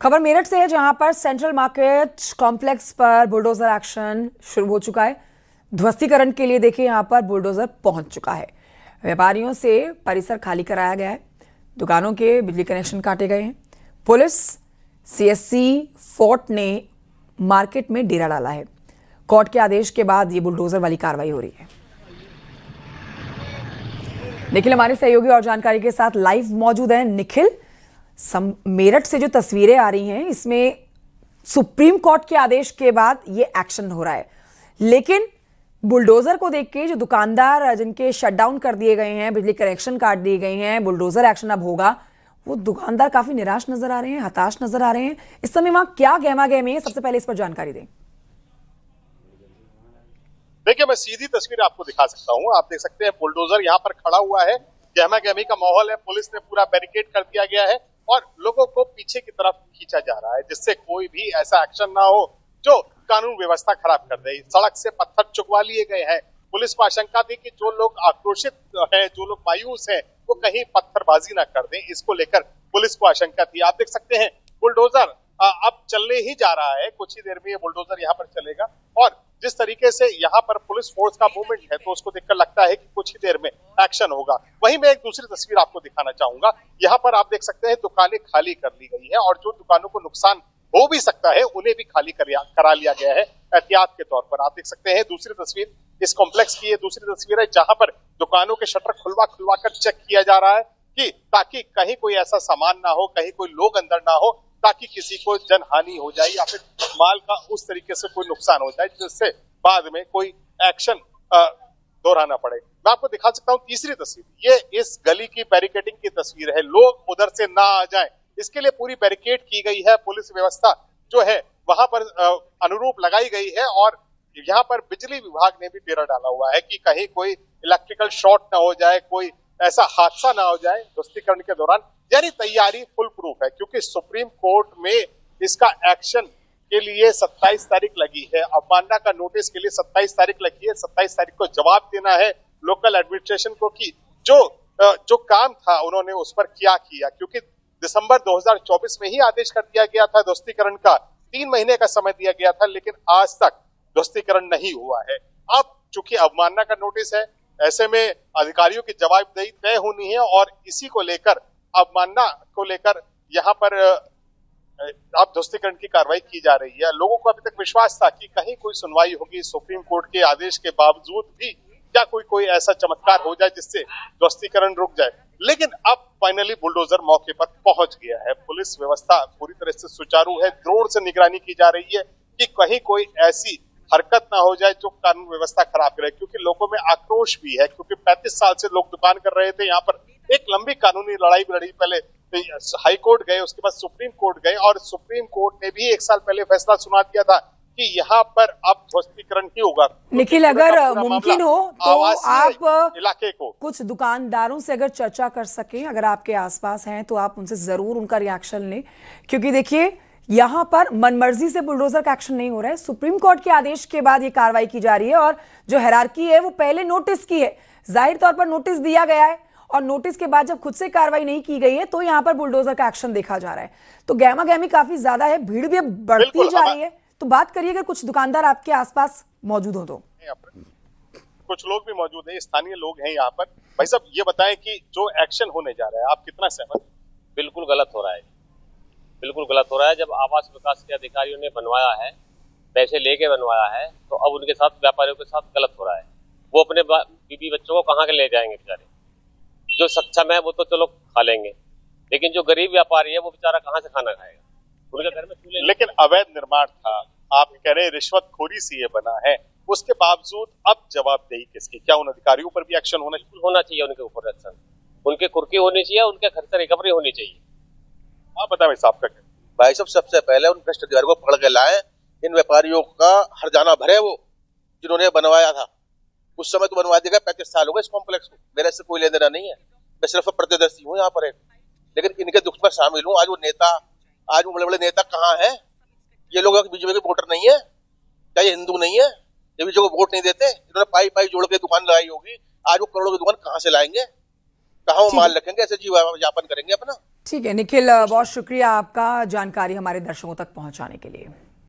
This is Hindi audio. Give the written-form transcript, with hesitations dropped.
खबर मेरठ से है, जहां पर सेंट्रल मार्केट कॉम्प्लेक्स पर बुलडोजर एक्शन शुरू हो चुका है। ध्वस्तीकरण के लिए देखिए यहां पर बुलडोजर पहुंच चुका है। व्यापारियों से परिसर खाली कराया गया है, दुकानों के बिजली कनेक्शन काटे गए हैं। पुलिस सीएससी फोर्ट ने मार्केट में डेरा डाला है। कोर्ट के आदेश के बाद ये बुलडोजर वाली कार्रवाई हो रही है। निखिल हमारे सहयोगी और जानकारी के साथ लाइव मौजूद हैं। निखिल, मेरठ से जो तस्वीरें आ रही हैं, इसमें सुप्रीम कोर्ट के आदेश के बाद ये एक्शन हो रहा है, लेकिन बुलडोजर को देख के जो दुकानदार जिनके शटडाउन कर दिए गए हैं, बिजली कनेक्शन काट दिए गए हैं, बुलडोजर एक्शन अब होगा, वो दुकानदार काफी निराश नजर आ रहे हैं, हताश नजर आ रहे हैं। इस समय वहां क्या गहमा गहमी है, सबसे पहले इस पर जानकारी दें। देखिए, मैं सीधी तस्वीर आपको दिखा सकता हूं। आप देख सकते हैं बुलडोजर यहाँ पर खड़ा हुआ है, गहमा गहमी का माहौल है। पुलिस ने पूरा बैरिकेड कर दिया गया है और लोगों को पीछे की तरफ खींचा जा रहा है, जिससे कोई भी ऐसा एक्शन ना हो जो कानून व्यवस्था खराब कर दे। सड़क से पत्थर चुकवा लिए गए हैं। पुलिस को आशंका थी कि जो लोग आक्रोशित हैं, जो लोग मायूस हैं, वो कहीं पत्थरबाजी ना कर दें। इसको लेकर पुलिस को आशंका थी। आप देख सकते हैं बुलडोजर अब चलने ही जा रहा है। कुछ ही देर में ये बुलडोजर यहाँ पर चलेगा और जिस तरीके से यहाँ पर पुलिस फोर्स का मूवमेंट है, तो उसको देखकर लगता है कि कुछ ही देर में एक्शन होगा। वहीं मैं एक दूसरी तस्वीर आपको दिखाना चाहूंगा। यहाँ पर आप देख सकते हैं दुकानें खाली कर ली गई है और जो दुकानों को नुकसान हो भी सकता है, उन्हें भी खाली करा लिया गया है एहतियात के तौर पर। आप देख सकते हैं दूसरी तस्वीर इस कॉम्प्लेक्स की, ये दूसरी तस्वीर है जहां पर दुकानों के शटर खुलवा कर चेक किया जा रहा है कि ताकि कहीं कोई ऐसा सामान ना हो, कहीं कोई लोग अंदर ना हो, ताकि किसी को जनहानि हो जाए या फिर माल का उस तरीके से कोई नुकसान हो जाए जिससे बाद में कोई एक्शन दोहराना पड़े। मैं आपको दिखा सकता हूँ तीसरी तस्वीर, ये इस गली की बैरिकेडिंग की तस्वीर है। लोग उधर से ना आ जाएं, इसके लिए पूरी बैरिकेड की गई है। पुलिस व्यवस्था जो है वहां पर अनुरूप लगाई गई है और यहाँ पर बिजली विभाग ने भी डेरा डाला हुआ है कि कहीं कोई इलेक्ट्रिकल शॉर्ट ना हो जाए, कोई ऐसा हादसा ना हो जाए ध्वस्तीकरण के दौरान। यानी तैयारी फुल प्रूफ है, क्योंकि सुप्रीम कोर्ट में इसका एक्शन के लिए 27 तारीख लगी है। अवमानना का नोटिस के लिए 27 तारीख लगी है। 27 तारीख को जवाब देना है लोकल एडमिनिस्ट्रेशन को कि जो काम था उन्होंने उस पर क्या किया, क्योंकि दिसंबर 2024 में ही आदेश कर दिया गया था ध्वस्तीकरण का। 3 महीने का समय दिया गया था, लेकिन आज तक ध्वस्तीकरण नहीं हुआ है। अब चूंकि अवमानना का नोटिस है, ऐसे में अधिकारियों की जवाबदेही तय होनी है और इसी को लेकर अवमानना को लेकर यहाँ पर अब ध्वस्तीकरण की कार्रवाई की जा रही है। लोगों को अभी तक विश्वास था कि कहीं कोई सुनवाई होगी सुप्रीम कोर्ट के आदेश के बावजूद भी, या कोई ऐसा चमत्कार हो जाए जिससे ध्वस्तीकरण रुक जाए, लेकिन अब फाइनली बुलडोजर मौके पर पहुंच गया है। पुलिस व्यवस्था पूरी तरह से सुचारू है। द्रोण से निगरानी की जा रही है कि कहीं कोई ऐसी हरकत ना हो जाए जो कानून व्यवस्था खराब करे, क्योंकि लोगों में आक्रोश भी है। क्योंकि 35 साल से लोग दुकान कर रहे थे, यहाँ पर एक लंबी कानूनी लड़ाई भी लड़ी। पहले हाई कोर्ट गए, उसके बाद सुप्रीम कोर्ट गए और सुप्रीम कोर्ट ने भी 1 साल पहले फैसला सुना दिया था कि यहाँ पर अब ध्वस्तीकरण ही होगा। निखिल, अगर मुमकिन हो तो आप इलाके को कुछ दुकानदारों से अगर चर्चा कर सकें, अगर आपके आसपास हैं तो आप उनसे जरूर उनका रिएक्शन लें, क्योंकि देखिए यहाँ पर मनमर्जी से बुलडोजर का एक्शन नहीं हो रहा है। सुप्रीम कोर्ट के आदेश के बाद ये कार्रवाई की जा रही है और जो हायरार्की है वो पहले नोटिस की है। जाहिर तौर पर नोटिस दिया गया है और नोटिस के बाद जब खुद से कार्रवाई नहीं की गई है तो यहाँ पर बुलडोजर का एक्शन देखा जा रहा है। तो गहमा गहमी काफी ज्यादा है, भीड़ भी अब बढ़ती जा रही है। तो बात करिए, अगर कुछ दुकानदार आपके आसपास मौजूद हो तो। कुछ लोग भी मौजूद हैं, स्थानीय लोग हैं यहाँ पर। भाई साहब, ये बताएं कि जो एक्शन होने जा रहा है, आप कितना सहमत? बिल्कुल गलत हो रहा है, बिल्कुल गलत हो रहा है। जब आवास विकास के अधिकारियों ने बनवाया है, पैसे लेके बनवाया है, तो अब उनके साथ, व्यापारियों के साथ गलत हो रहा है। वो अपने बीवी बच्चों को कहाँ के ले जाएंगे बेचारे? जो सक्षम है वो तो चलो खा लेंगे, लेकिन जो गरीब व्यापारी है वो बेचारा कहाँ से खाना खाएगा? उनके घर में चूल्हे। लेकिन अवैध निर्माण था, आप कह रहे रिश्वतखोरी से ये बना है, उसके बावजूद अब जवाबदेही किसकी? क्या उन अधिकारियों पर भी एक्शन होना चाहिए? उनके ऊपर एक्शन, उनके कुर्की होनी चाहिए, उनके घर से रिकवरी होनी चाहिए। आप बताएं भाई साहब। भाई साहब, सबसे पहले उन भ्रष्ट अधिकारियों को पकड़ के लाए। इन व्यापारियों का हरजाना भरे, वो जिन्होंने बनवाया था। उस समय तो बनवा दिया, 35 साल हो गए इस कॉम्प्लेक्स को। मेरे से कोई लेना देना नहीं है, मैं सिर्फ प्रतिदर्शी हूँ यहाँ पर एक। लेकिन इनके दुख में शामिल हूँ। आज वो बड़े बड़े नेता कहाँ है? ये लोग बीजेपी के वोटर नहीं है क्या? ये हिंदू नहीं है? ये बीजेपी को वोट नहीं देते? इन्होंने पाई जोड़ के दुकान लगाई होगी। आज वो करोड़ों की दुकान कहाँ से लाएंगे? कहाँ वो माल रखेंगे? ऐसे जीवन यापन करेंगे अपना? ठीक है निखिल, बहुत शुक्रिया आपका जानकारी हमारे दर्शकों तक पहुंचाने के लिए।